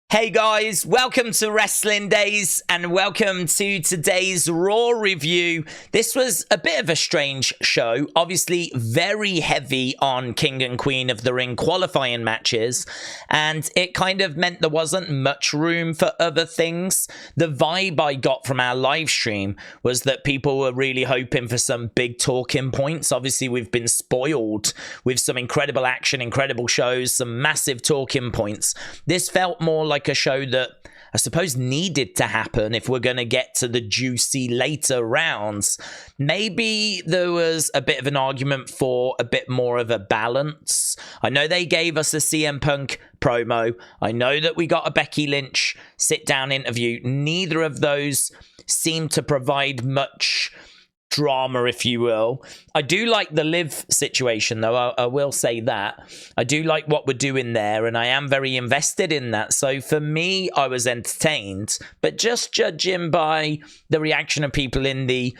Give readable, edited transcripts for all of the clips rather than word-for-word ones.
Hey guys, welcome to Wrestling Daze and welcome to today's Raw review. This was a bit of a strange show, obviously very heavy on King and Queen of the Ring qualifying matches, and it kind of meant there wasn't much room for other things. The vibe I got from our live stream was that people were really hoping for some big talking points. Obviously, we've been spoiled with some incredible action, incredible shows, some massive talking points. This felt more like a show that I suppose needed to happen if we're going to get to the juicy later rounds. Maybe there was a bit of an argument for a bit more of a balance. I know they gave us a CM Punk promo. I know that we got a Becky Lynch sit-down interview. Neither of those seemed to provide much drama, if you will. I do like the LIV situation, though. I will say that. I do like what we're doing there, and I am very invested in that. So for me, I was entertained. But just judging by the reaction of people in the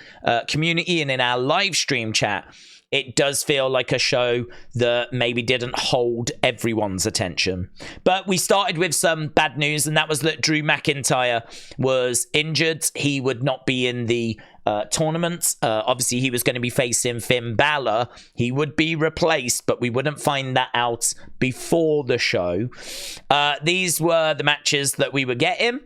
community and in our live stream chat, it does feel like a show that maybe didn't hold everyone's attention. But we started with some bad news, and that was that Drew McIntyre was injured. He would not be in the tournament. Obviously, he was going to be facing Finn Balor. He would be replaced, but we wouldn't find that out before the show. These were the matches that we were getting.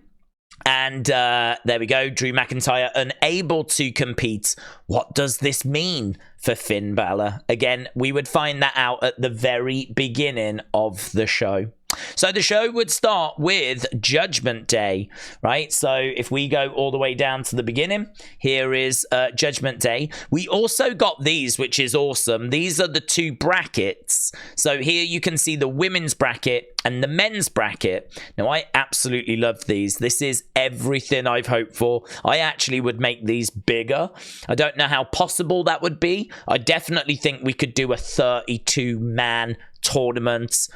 And there we go, Drew McIntyre unable to compete. What does this mean for Finn Balor? Again, we would find that out at the very beginning of the show. So the show would start with Judgment Day, right? So if we go all the way down to the beginning, here is Judgment Day. We also got these, which is awesome. These are the two brackets. So here you can see the women's bracket and the men's bracket. Now, I absolutely love these. This is everything I've hoped for. I actually would make these bigger. I don't know how possible that would be. I definitely think we could do a 32-man tournament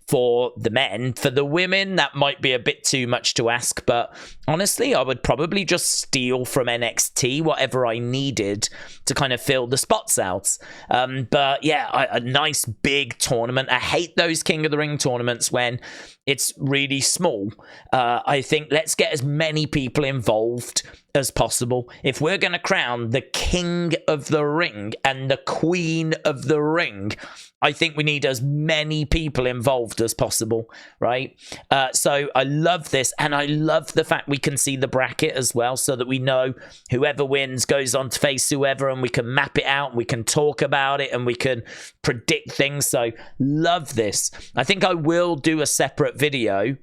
for the men. For the women, that might be a bit too much to ask, but honestly, I would probably just steal from NXT whatever I needed to kind of fill the spots out. But yeah, a nice big tournament. I hate those King of the Ring tournaments when it's really small. I think let's get as many people involved as possible. If we're going to crown the King of the Ring and the Queen of the Ring, I think we need as many people involved as possible, right? So I love this, and I love the fact we can see the bracket as well, so that we know whoever wins goes on to face whoever, and we can map it out, and we can talk about it, and we can predict things. So love this. I think I will do a separate video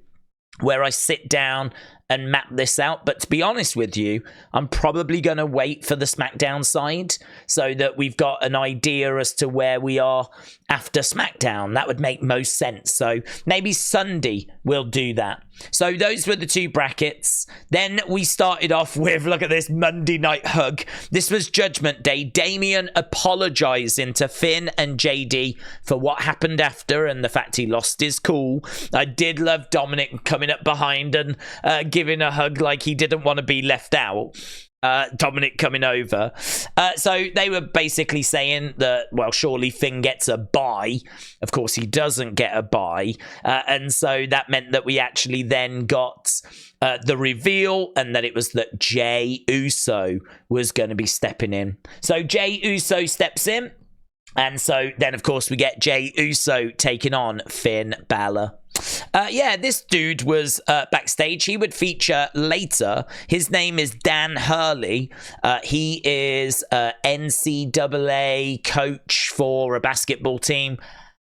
where I sit down and map this out, but to be honest with you, I'm probably going to wait for the SmackDown side so that we've got an idea as to where we are after SmackDown. That would make most sense. So maybe Sunday we'll do that. So those were the two brackets. Then we started off with, look at this Monday Night Hug. This was Judgment Day. Damian apologizing to Finn and JD for what happened after and the fact he lost his cool. I did love Dominic coming up behind and giving a hug like he didn't want to be left out. Dominic coming over. So they were basically saying that, well, surely Finn gets a bye. Of course, he doesn't get a bye. And so that meant that we actually then got the reveal, and that it was that Jey Uso was going to be stepping in. So Jey Uso steps in. And so then, of course, we get Jey Uso taking on Finn Balor. Yeah, this dude was backstage. He would feature later. His name is Dan Hurley. He is NCAA coach for a basketball team.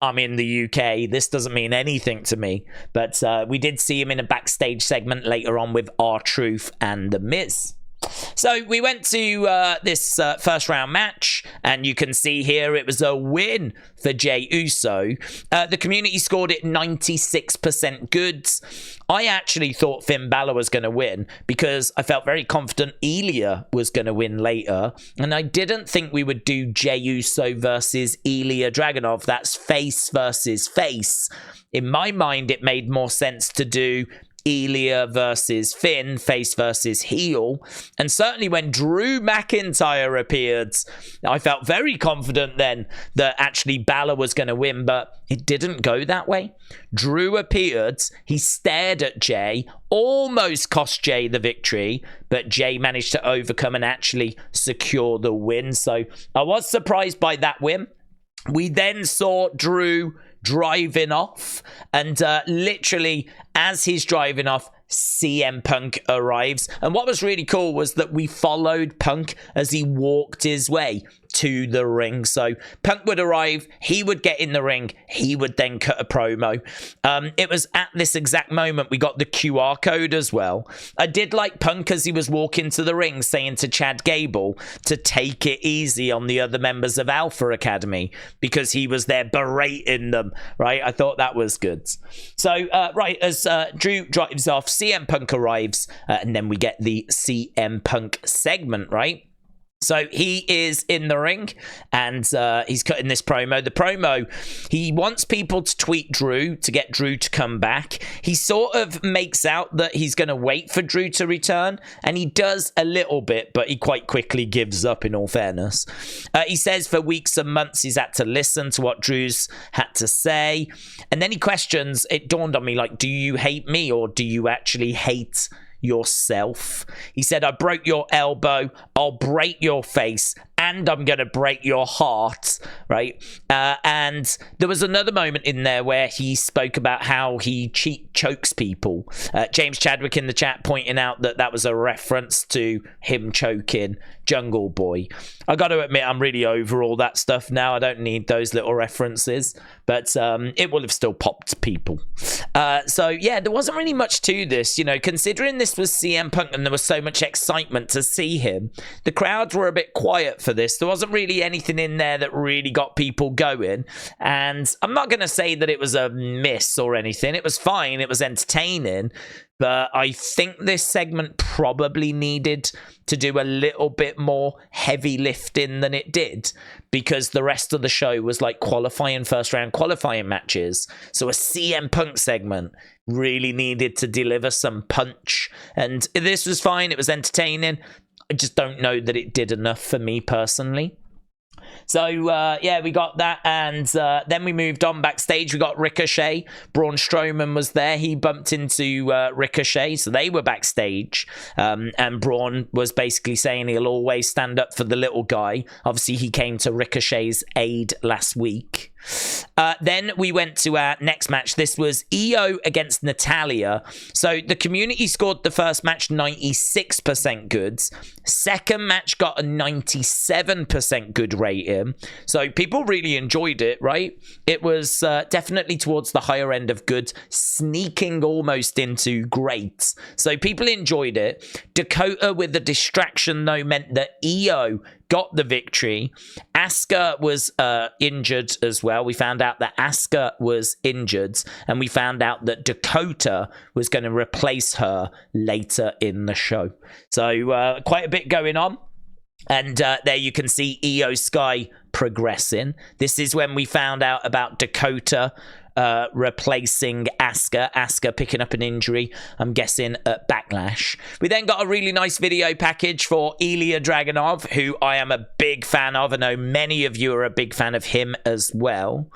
I'm in the UK. This doesn't mean anything to me. But we did see him in a backstage segment later on with R-Truth and The Miz. So we went to this first round match, and you can see here it was a win for Jey Uso. The community scored it 96% goods. I actually thought Finn Balor was going to win because I felt very confident Elia was going to win later, and I didn't think we would do Jey Uso versus Elia Dragunov. That's face versus face. In my mind, it made more sense to do Elia versus Finn, face versus heel. And certainly when Drew McIntyre appeared, I felt very confident then that actually Balor was going to win, but it didn't go that way. Drew appeared, he stared at Jey, almost cost Jey the victory, but Jey managed to overcome and actually secure the win. So I was surprised by that win. We then saw Drew driving off, and literally as he's driving off, CM Punk arrives. And what was really cool was that we followed Punk as he walked his way to the ring. So Punk would arrive, he would get in the ring, he would then cut a promo. It was at this exact moment we got the QR code as well. I did like Punk as he was walking to the ring saying to Chad Gable to take it easy on the other members of Alpha Academy, because he was there berating them, right? I thought that was good. So right, as Drew drives off, CM Punk arrives, and then we get the CM Punk segment, right? So he is in the ring, and he's cutting this promo. The promo, he wants people to tweet Drew to get Drew to come back. He sort of makes out that he's going to wait for Drew to return, and he does a little bit, but he quite quickly gives up, in all fairness. He says for weeks and months he's had to listen to what Drew's had to say, and then he questions, it dawned on me, like, do you hate me or do you actually hate yourself? He said, I broke your elbow, I'll break your face, and I'm gonna break your heart, right? And there was another moment in there where he spoke about how he chokes people. James Chadwick in the chat pointing out that that was a reference to him choking Jungle Boy. I gotta admit, I'm really over all that stuff now. I don't need those little references, but it will have still popped people. So yeah, there wasn't really much to this, you know, considering this was CM Punk and there was so much excitement to see him. The crowds were a bit quiet for this. There wasn't really anything in there that really got people going, and I'm not going to say that it was a miss or anything. It was fine, it was entertaining, but I think this segment probably needed to do a little bit more heavy lifting than it did, because the rest of the show was like qualifying, first round qualifying matches. So a CM Punk segment really needed to deliver some punch, and this was fine, it was entertaining. I just don't know that it did enough for me personally. So, yeah, we got that, and then we moved on backstage. We got Ricochet. Braun Strowman was there. He bumped into Ricochet, so they were backstage, and Braun was basically saying he'll always stand up for the little guy. Obviously, he came to Ricochet's aid last week. Then we went to our next match. This was Iyo against Natalya. So the community scored the first match 96% goods. Second match got a 97% good rating. So people really enjoyed it, right? It was definitely towards the higher end of good, sneaking almost into great. So people enjoyed it. Dakota with the distraction, though, meant that Iyo got the victory. Asuka was injured as well. We found out that Asuka was injured, and we found out that Dakota was going to replace her later in the show. So quite a bit going on. And there you can see Iyo Sky progressing. This is when we found out about Dakota replacing Asuka. Asuka picking up an injury, I'm guessing, at Backlash. We then got a really nice video package for Elia Dragunov, who I am a big fan of. I know many of you are a big fan of him as well.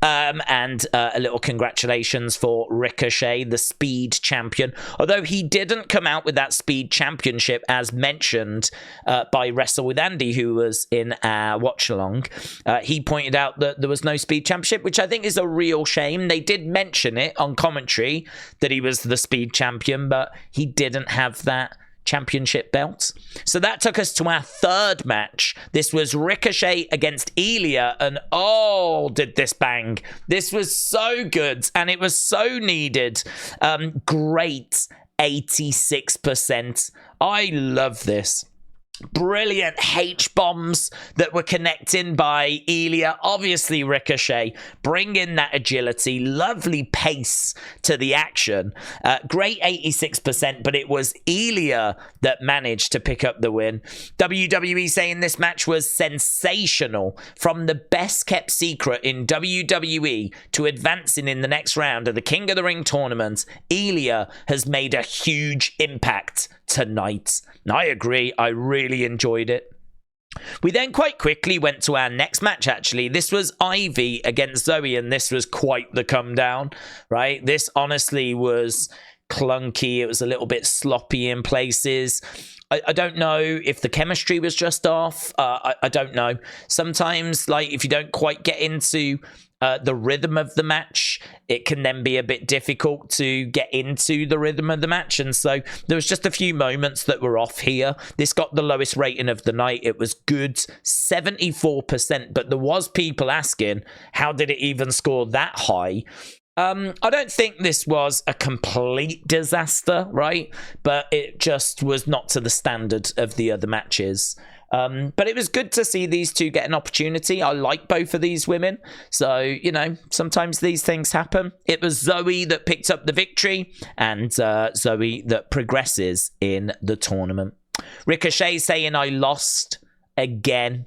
And a little congratulations for Ricochet, the Speed Champion. Although he didn't come out with that Speed Championship as mentioned by Wrestle with Andy, who was in our watch-along. He pointed out that there was no Speed Championship, which I think is a real shame. They did mention it on commentary that he was the Speed Champion, but he didn't have that championship belt. So that took us to our third match. This was Ricochet against Elia, and oh, did this bang. This was so good, and it was so needed. Great 86%. I love this. Brilliant H-bombs that were connecting by Elia. Obviously, Ricochet bringing that agility, lovely pace to the action. Great 86%, but it was Elia that managed to pick up the win. WWE saying this match was sensational. From the best kept secret in WWE to advancing in the next round of the King of the Ring tournament, Elia has made a huge impact tonight. I agree. I really enjoyed it. We then quite quickly went to our next match, actually. This was Ivy against Zoey, and this was quite the come down, right? This honestly was clunky. It was a little bit sloppy in places. I don't know if the chemistry was just off. I don't know. Sometimes, like, if you don't quite get into the rhythm of the match, it can then be a bit difficult to get into the rhythm of the match. And so there was just a few moments that were off here. This got the lowest rating of the night. It was good, 74%. But there was people asking, how did it even score that high? I don't think this was a complete disaster, right? But it just was not to the standard of the other matches. But it was good to see these two get an opportunity. I like both of these women. So, you know, sometimes these things happen. It was Zoey that picked up the victory and Zoey that progresses in the tournament. Ricochet saying, I lost again.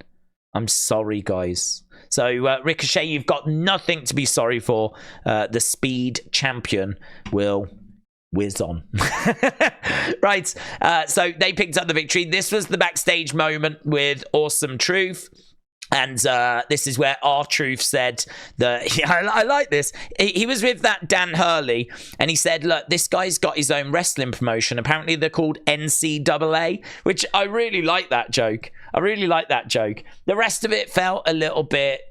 I'm sorry, guys. So, Ricochet, you've got nothing to be sorry for. The Speed champion will whiz on. Right. So they picked up the victory. This was the backstage moment with Awesome Truth. And this is where R-Truth said that, I like this. He was with that Dan Hurley, and he said, look, this guy's got his own wrestling promotion. Apparently they're called NCAA, which I really like that joke. I really like that joke. The rest of it felt a little bit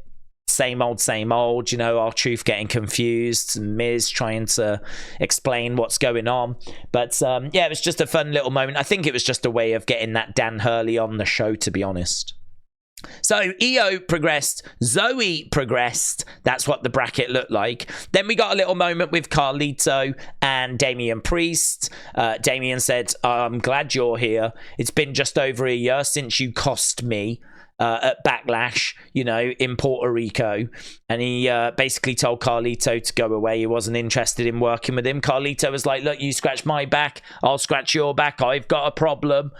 same old, you know, R-Truth getting confused, Miz trying to explain what's going on. But yeah, it was just a fun little moment. I think it was just a way of getting that Dan Hurley on the show, to be honest. So Iyo progressed, Zoey progressed. That's what the bracket looked like. Then we got a little moment with Carlito and Damian Priest. Damian said, I'm glad you're here. It's been just over a year since you cost me at Backlash, you know, in Puerto Rico. And he basically told Carlito to go away. He wasn't interested in working with him. Carlito was like, look, you scratch my back, I'll scratch your back. I've got a problem.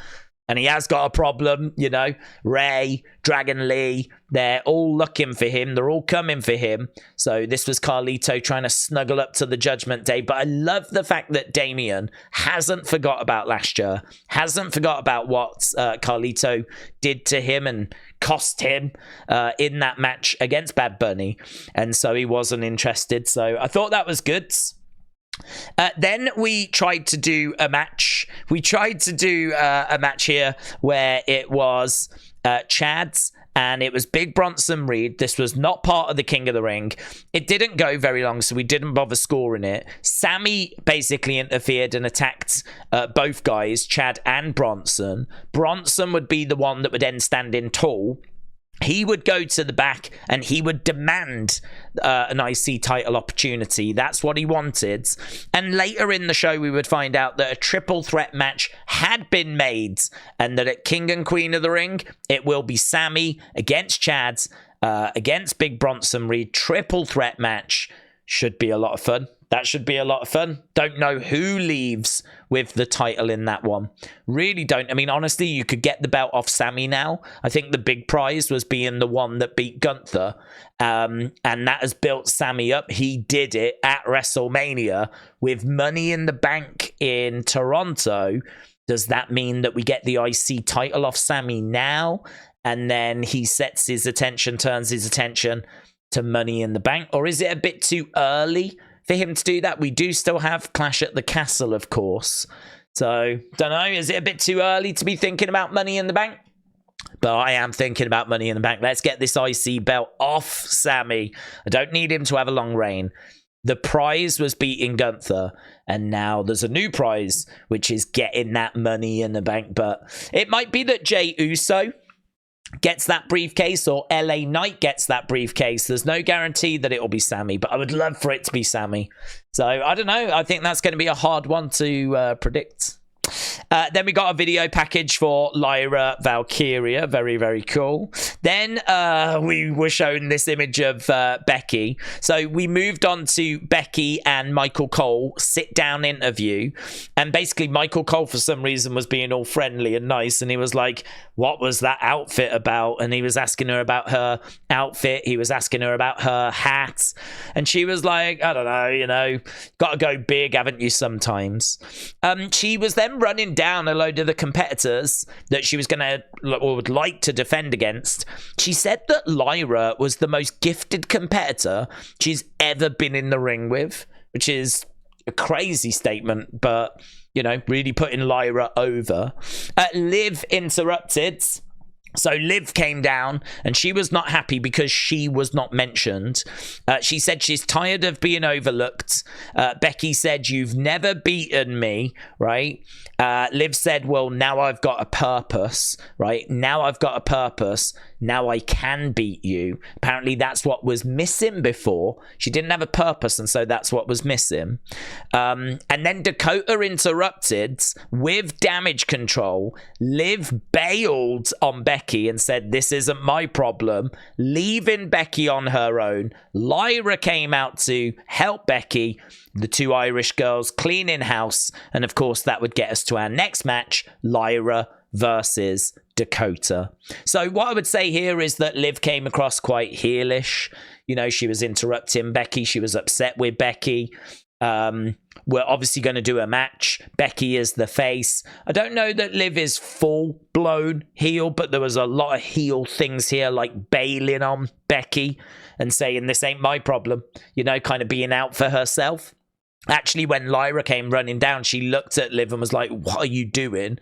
And he has got a problem, you know. Ray, Dragon Lee, they're all looking for him. They're all coming for him. So this was Carlito trying to snuggle up to the Judgment Day. But I love the fact that Damian hasn't forgot about last year. Hasn't forgot about what Carlito did to him and cost him in that match against Bad Bunny. And so he wasn't interested. So I thought that was good. Then we tried to do a match. We tried to do a match here where it was Chad's and it was Big Bronson Reed. This was not part of the King of the Ring. It didn't go very long, so we didn't bother scoring it. Sammy basically interfered and attacked both guys, Chad and Bronson. Bronson would be the one that would then stand in tall. He would go to the back and he would demand an IC title opportunity. That's what he wanted. And later in the show, we would find out that a triple threat match had been made and that at King and Queen of the Ring, it will be Sammy against Chad, against Big Bronson Reed. Triple threat match. Should be a lot of fun. That should be a lot of fun. Don't know who leaves with the title in that one. Really don't. I mean, honestly, you could get the belt off Sammy now. I think the big prize was being the one that beat Gunther. And that has built Sammy up. He did it at WrestleMania with Money in the Bank in Toronto. Does that mean that we get the IC title off Sammy now? And then he sets his attention, turns his attention to Money in the Bank? Or is it a bit too early for him to do that? We do still have Clash at the Castle, of course. So, don't know. Is it a bit too early to be thinking about Money in the Bank? But I am thinking about Money in the Bank. Let's get this IC belt off Sammy. I don't need him to have a long reign. The prize was beating Gunther. And now there's a new prize, which is getting that Money in the Bank. But it might be that Jey Uso gets that briefcase or LA Knight gets that briefcase. There's no guarantee that it'll be Sammy, but I would love for it to be Sammy. So I don't know. I think that's going to be a hard one to predict. Then we got a video package for Lyra Valkyria. Very, very cool. Then we were shown this image of Becky. So we moved on to Becky and Michael Cole sit-down interview. And basically Michael Cole, for some reason, was being all friendly and nice. And he was like, what was that outfit about? And he was asking her about her outfit. He was asking her about her hat. And she was like, I don't know, you know, got to go big, haven't you, sometimes? She was then running down a load of the competitors that she was going to, or would like to defend against. She said that Lyra was the most gifted competitor she's ever been in the ring with, which is a crazy statement, but, you know, really putting Lyra over. Liv interrupted. So Liv came down and she was not happy because she was not mentioned. She said she's tired of being overlooked. Becky said, you've never beaten me, right? Liv said, well, now I've got a purpose, right? Now I've got a purpose. Now I can beat you. Apparently that's what was missing before. She didn't have a purpose, and so that's what was missing. And then Dakota interrupted with damage control. Liv bailed on Becky and said, this isn't my problem, leaving Becky on her own. Lyra came out to help Becky. The two Irish girls cleaning house. And of course, that would get us to our next match, Lyra versus Dakota. So what I would say here is that Liv came across quite heelish. You know, she was interrupting Becky. She was upset with Becky. We're obviously going to do a match. Becky is the face. I don't know that Liv is full-blown heel, but there was a lot of heel things here, like bailing on Becky and saying, this ain't my problem. You know, kind of being out for herself. Actually, when Lyra came running down, she looked at Liv and was like, what are you doing?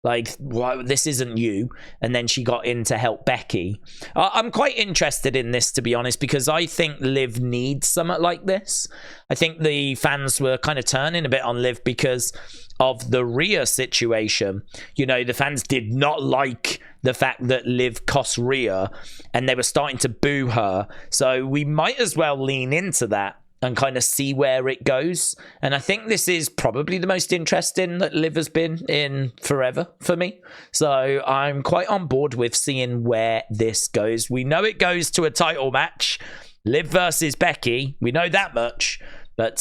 Like, why, this isn't you. And then she got in to help Becky. I'm quite interested in this, to be honest, because I think Liv needs something like this. I think the fans were kind of turning a bit on Liv because of the Rhea situation. You know, the fans did not like the fact that Liv cost Rhea and they were starting to boo her. So we might as well lean into that and kind of see where it goes. And I think this is probably the most interesting that Liv has been in forever for me. So I'm quite on board with seeing where this goes. We know it goes to a title match. Liv versus Becky. We know that much. But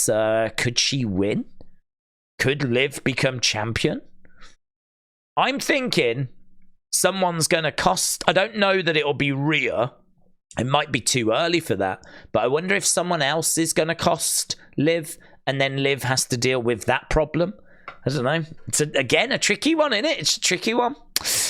could she win? Could Liv become champion? I'm thinking someone's going to cost... I don't know that it'll be Rhea. It might be too early for that, but I wonder if someone else is going to cost Liv, and then Liv has to deal with that problem. I don't know. It's, again, a tricky one, isn't it? It's a tricky one.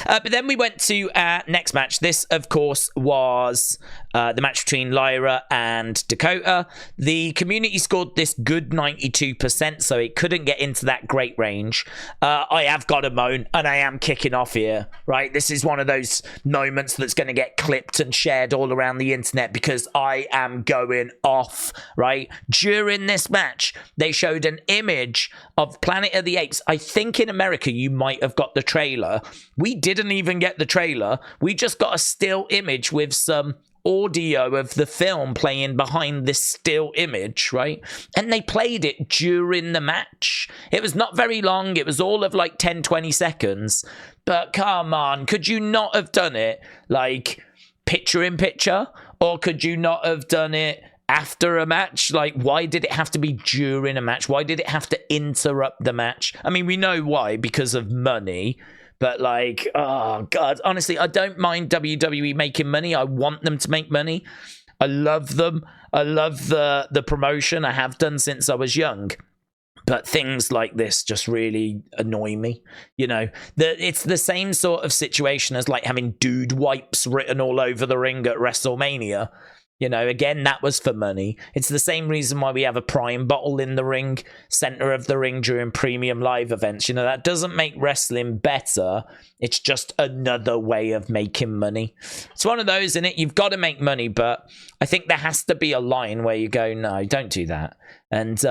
But then we went to our next match. This, of course, was the match between Lyra and Dakota. The community scored this good 92%, so it couldn't get into that great range. I have got to moan, and I am kicking off here, right? This is one of those moments that's going to get clipped and shared all around the internet because I am going off, right? During this match, they showed an image of Planet of the Apes. I think in America, you might have got the trailer. We didn't even get the trailer. We just got a still image with some audio of the film playing behind this still image, right? And they played it during the match. It was not very long. It was all of like 10, 20 seconds. But come on, could you not have done it like picture in picture? Or could you not have done it after a match? Like, why did it have to be during a match? Why did it have to interrupt the match? I mean, we know why, because of money. But like, oh God, honestly, I don't mind WWE making money. I want them to make money. I love them. I love the promotion. I have done since I was young. But things like this just really annoy me. You know, it's the same sort of situation as like having dude wipes written all over the ring at WrestleMania. You know, again, that was for money. It's the same reason why we have a Prime bottle in the ring, center of the ring during premium live events. You know, that doesn't make wrestling better. It's just another way of making money. It's one of those, isn't it? You've got to make money, but I think there has to be a line where you go, no, don't do that. And,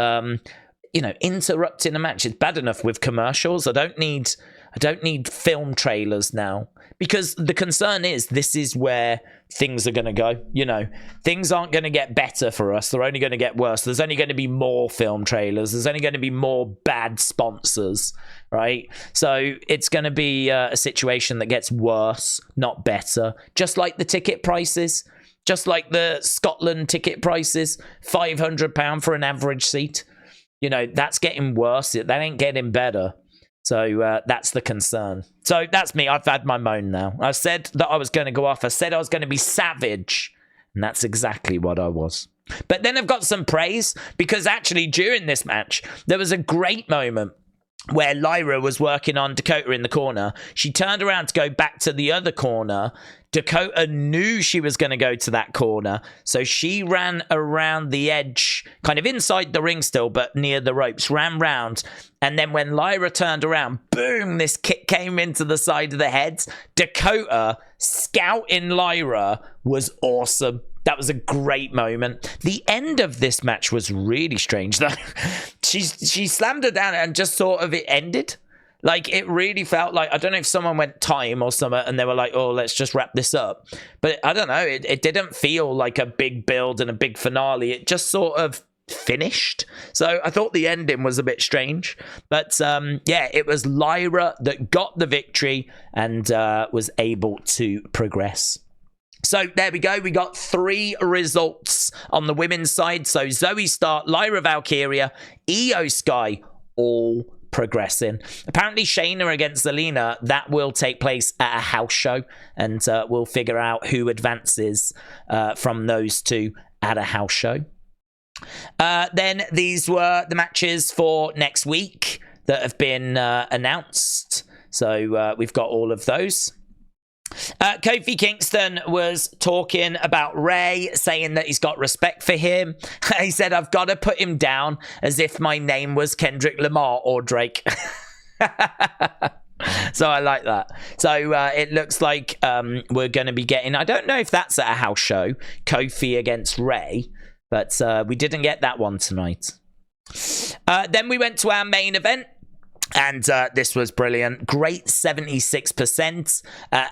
you know, interrupting a match is bad enough with commercials. I don't need I don't need film trailers now. Because the concern is this is where things are going to go. You know, things aren't going to get better for us. They're only going to get worse. There's only going to be more film trailers. There's only going to be more bad sponsors, right? So it's going to be a situation that gets worse, not better. Just like the ticket prices. Just like the Scotland ticket prices. £500 for an average seat. You know, that's getting worse. That ain't getting better. So that's the concern. So that's me. I've had my moan now. I said that I was going to go off. I said I was going to be savage. And that's exactly what I was. But then I've got some praise. Because actually during this match, there was a great moment where Lyra was working on Dakota in the corner. She turned around to go back to the other corner. Dakota knew she was going to go to that corner. So she ran around the edge, kind of inside the ring still, but near the ropes, ran round. And then when Lyra turned around, boom, this kick came into the side of the head. Dakota scouting Lyra was awesome. That was a great moment. The end of this match was really strange, though. She slammed her down and just sort of it ended. Like, it really felt like, I don't know if someone went time or something and they were like, oh, let's just wrap this up. But I don't know, it didn't feel like a big build and a big finale. It just sort of finished. So I thought the ending was a bit strange. But yeah, it was Lyra that got the victory and was able to progress. So there we go. We got 3 results on the women's side. So Zoey start, Lyra Valkyria, Iyo Sky, all progressing. Apparently Shayna against Elia, that will take place at a house show. And we'll figure out who advances from those two at a house show. Then these were the matches for next week that have been announced. So we've got all of those. Kofi Kingston was talking about Ray, saying that he's got respect for him. He said, I've got to put him down as if my name was Kendrick Lamar or Drake. So I like that. So it looks like we're going to be getting, I don't know if that's at a house show, Kofi against Ray, but we didn't get that one tonight. Then we went to our main event. And this was brilliant. Great 76%.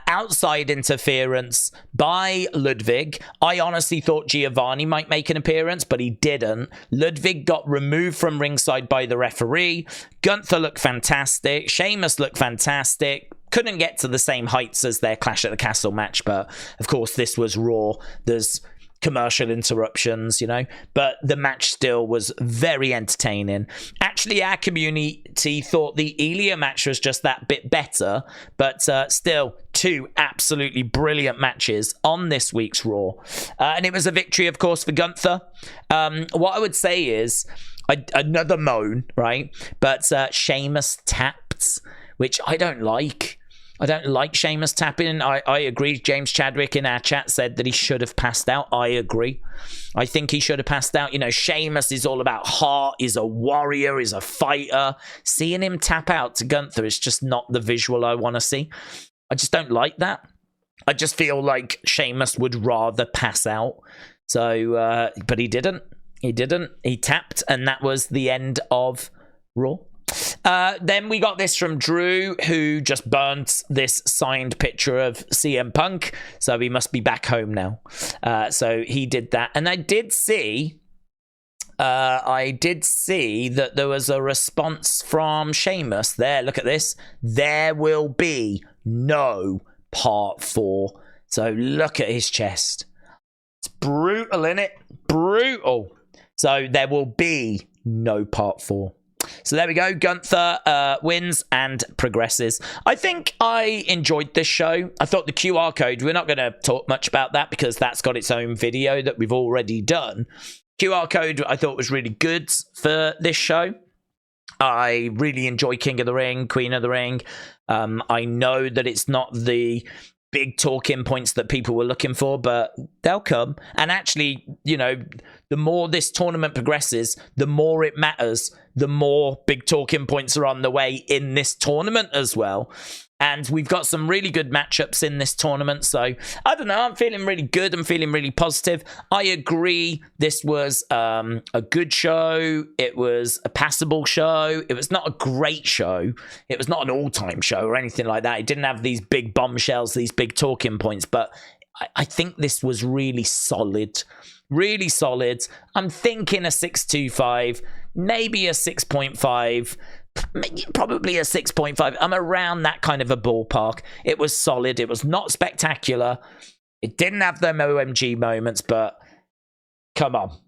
Outside interference by Ludwig. I honestly thought Giovanni might make an appearance, but he didn't. Ludwig got removed from ringside by the referee. Gunther looked fantastic. Sheamus looked fantastic. Couldn't get to the same heights as their Clash at the Castle match, but of course this was Raw. There's commercial interruptions, you know, but the match still was very entertaining. Actually, our community thought the Elia match was just that bit better, but still 2 absolutely brilliant matches on this week's Raw. And it was a victory, of course, for Gunther. What I would say is another moan, right? But Sheamus tapped, which I don't like. I don't like Sheamus tapping. I agree. James Chadwick in our chat said that he should have passed out. I agree. I think he should have passed out. You know, Sheamus is all about heart. He's a warrior. He's a fighter. Seeing him tap out to Gunther is just not the visual I want to see. I just don't like that. I just feel like Sheamus would rather pass out. So, but he didn't. He didn't. He tapped, and that was the end of Raw. Then we got this from Drew, who just burnt this signed picture of CM Punk, so he must be back home now. So he did that, and I did see that there was a response from Sheamus there. Look at this. There will be no part 4. So look at his chest. It's brutal, innit? Brutal. So there will be no part 4. So there we go. Gunther wins and progresses. I think I enjoyed this show. I thought the QR code, we're not going to talk much about that because that's got its own video that we've already done. QR code I thought was really good for this show. I really enjoy King of the Ring, Queen of the Ring. I know that it's not the big talking points that people were looking for, but they'll come. And actually, you know, the more this tournament progresses, the more it matters the more big talking points are on the way in this tournament as well. And we've got some really good matchups in this tournament. So, I don't know. I'm feeling really good. I'm feeling really positive. I agree. This was a good show. It was a passable show. It was not a great show. It was not an all-time show or anything like that. It didn't have these big bombshells, these big talking points. But I think this was really solid. Really solid. I'm thinking a 6.25, maybe a 6.5. Probably a 6.5. I'm around that kind of a ballpark. It was solid. It was not spectacular. It didn't have them OMG moments, but come on.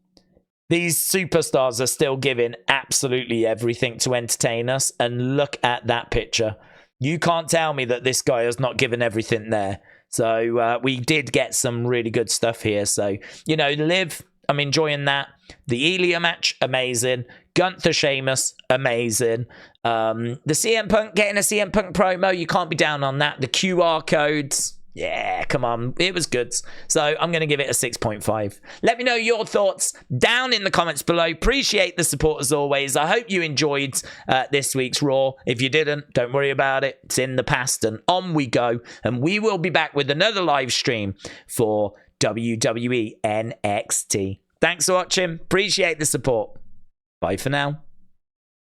These superstars are still giving absolutely everything to entertain us. And look at that picture. You can't tell me that this guy has not given everything there. So we did get some really good stuff here. So, you know, LIV, I'm enjoying that. The Elia match, amazing. Gunther Sheamus, amazing. The CM Punk, getting a CM Punk promo, you can't be down on that. The QR codes, yeah, come on. It was good. So I'm going to give it a 6.5. Let me know your thoughts down in the comments below. Appreciate the support as always. I hope you enjoyed this week's Raw. If you didn't, don't worry about it. It's in the past and on we go. And we will be back with another live stream for WWE NXT. Thanks for watching. Appreciate the support. Bye for now.